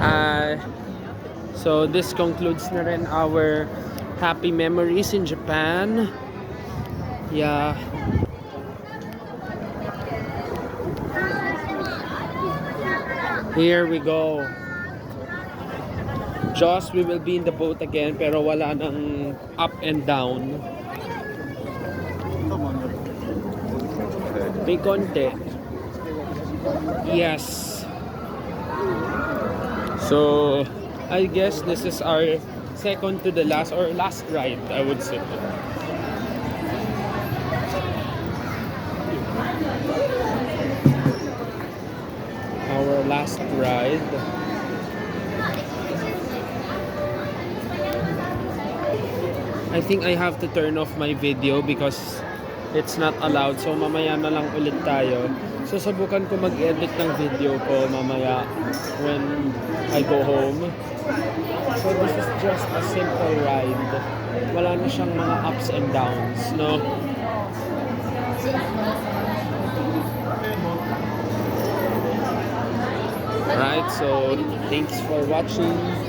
Uh, so this concludes na rin our happy memories in Japan. Yeah. Here we go. Joss, we will be in the boat again pero wala nang up and down. May konti. Yes. So, I guess this is our second to the last or last ride, I would say. Our last ride. I think I have to turn off my video because it's not allowed. So mamaya na lang ulit tayo. So subukan ko mag-edit ng video ko mamaya when I go home. So this is just a simple ride. Wala na siyang mga ups and downs, no? Alright, so thanks for watching.